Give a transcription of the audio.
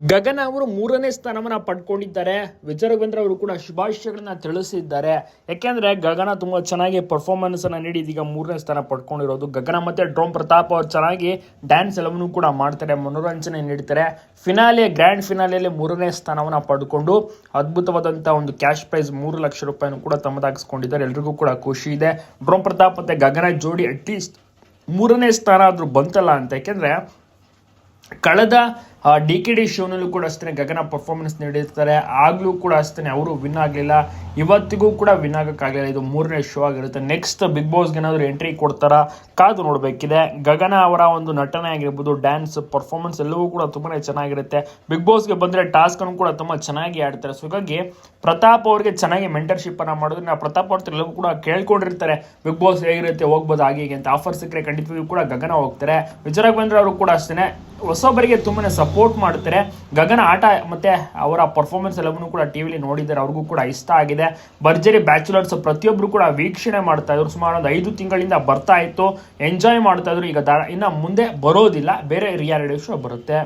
ಗಗನ ಅವರು 3ನೇ ಸ್ಥಾನವನ್ನ ಪಡ್ಕೊಂಡಿದ್ದಾರೆ. ವಿಜಯ್ ರಾಘವೇಂದ್ರ ಅವರು ಕೂಡ ಶುಭಾಶಯಗಳನ್ನ ತಿಳಿಸಿದ್ದಾರೆ. ಯಾಕೆಂದ್ರೆ ಗಗನ ತುಂಬಾ ಚೆನ್ನಾಗಿ ಪರ್ಫಾರ್ಮೆನ್ಸ್ ಅನ್ನ ನೀಡಿ ಇದೀಗ 3ನೇ ಸ್ಥಾನ ಪಡ್ಕೊಂಡಿರೋದು. ಗಗನ ಮತ್ತೆ ಡ್ರೋನ್ ಪ್ರತಾಪ್ ಅವರು ಚೆನ್ನಾಗಿ ಡ್ಯಾನ್ಸ್ ಎಲ್ಲವನ್ನೂ ಕೂಡ ಮಾಡ್ತಾರೆ, ಮನೋರಂಜನೆ ನೀಡ್ತಾರೆ. ಗ್ರ್ಯಾಂಡ್ ಫಿನಾಲೆಯಲ್ಲಿ 3ನೇ ಸ್ಥಾನವನ್ನ ಪಡ್ಕೊಂಡು ಅದ್ಭುತವಾದಂತಹ ಒಂದು ಕ್ಯಾಶ್ ಪ್ರೈಸ್ 3 ಲಕ್ಷ ರೂಪಾಯಿನೂ ಕೂಡ ತಮ್ಮದಾಗಿಸ್ಕೊಂಡಿದ್ದಾರೆ. ಎಲ್ರಿಗೂ ಕೂಡ ಖುಷಿ ಇದೆ. ಡ್ರೋನ್ ಪ್ರತಾಪ್ ಮತ್ತೆ ಗಗನ ಜೋಡಿ ಅಟ್ಲೀಸ್ಟ್ 3ನೇ ಸ್ಥಾನ ಆದ್ರೂ ಬಂತಲ್ಲ ಅಂತ. ಯಾಕೆಂದ್ರೆ ಕಳೆದ DKD ಶೋನಲ್ಲೂ ಕೂಡ ಅಷ್ಟೇ ಗಗನ ಪರ್ಫಾರ್ಮೆನ್ಸ್ ನೀಡಿರ್ತಾರೆ. ಆಗ್ಲೂ ಕೂಡ ಅಷ್ಟೇ ಅವರು ವಿನ್ ಆಗಲಿಲ್ಲ, ಇವತ್ತಿಗೂ ಕೂಡ ವಿನ್ ಆಗೋಕ್ಕಾಗಲಿಲ್ಲ. ಇದು 3ನೇ ಶೋ ಆಗಿರುತ್ತೆ. ನೆಕ್ಸ್ಟ್ ಬಿಗ್ ಬಾಸ್ಗೆ ಏನಾದರೂ ಎಂಟ್ರಿ ಕೊಡ್ತಾರಾ ಕಾದು ನೋಡಬೇಕಿದೆ. ಗಗನ ಅವರ ಒಂದು ನಟನೆ ಆಗಿರ್ಬೋದು, ಡ್ಯಾನ್ಸ್ ಪರ್ಫಾರ್ಮೆನ್ಸ್ ಎಲ್ಲವೂ ಕೂಡ ತುಂಬಾ ಚೆನ್ನಾಗಿರುತ್ತೆ. ಬಿಗ್ ಬಾಸ್ಗೆ ಬಂದರೆ ಟಾಸ್ಕ್ ಅನ್ನು ಕೂಡ ತುಂಬ ಚೆನ್ನಾಗಿ ಆಡ್ತಾರೆ. ಸೊ ಹಾಗಾಗಿ ಪ್ರತಾಪ್ ಅವರಿಗೆ ಚೆನ್ನಾಗಿ ಮೆಂಟರ್ಶಿಪ್ ಅನ್ನ ಮಾಡೋದ್ರಿಂದ ಪ್ರತಾಪ್ ಅವ್ರ ಎಲ್ಲವೂ ಕೂಡ ಕೇಳ್ಕೊಂಡಿರ್ತಾರೆ, ಬಿಗ್ ಬಾಸ್ ಹೇಗಿರುತ್ತೆ, ಹೋಗ್ಬೋದು ಹಾಗೆ ಅಂತ. ಆಫರ್ ಸಿಕ್ಕರೆ ಖಂಡಿತವಾಗಿಯೂ ಕೂಡ ಗಗನ ಹೋಗ್ತಾರೆ. ವಿಜಯ್ ರಾಘವೇಂದ್ರ ಅವರು ಕೂಡ ಅಷ್ಟೇ ಹೊಸಬರಿಗೆ ತುಂಬಾ ಸಪೋರ್ಟ್ ಮಾಡ್ತಾರೆ. ಗಗನ ಆಟ ಮತ್ತೆ ಅವರ ಪರ್ಫಾರ್ಮೆನ್ಸ್ ಎಲ್ಲವನ್ನೂ ಕೂಡ ಟಿವಿಲಿ ನೋಡಿದ್ದಾರೆ, ಅವ್ರಿಗೂ ಕೂಡ ಇಷ್ಟ ಆಗಿದೆ. ಭರ್ಜರಿ ಬ್ಯಾಚುಲರ್ಸ್ ಪ್ರತಿಯೊಬ್ಬರು ಕೂಡ ವೀಕ್ಷಣೆ ಮಾಡ್ತಾ ಇದ್ರು. ಸುಮಾರು ಒಂದು 5 ತಿಂಗಳಿಂದ ಬರ್ತಾ ಇತ್ತು, ಎಂಜಾಯ್ ಮಾಡ್ತಾ ಇದ್ರು. ಈಗ ಇನ್ನು ಮುಂದೆ ಬರೋದಿಲ್ಲ, ಬೇರೆ ರಿಯಾಲಿಟಿ ಶೋ ಬರುತ್ತೆ.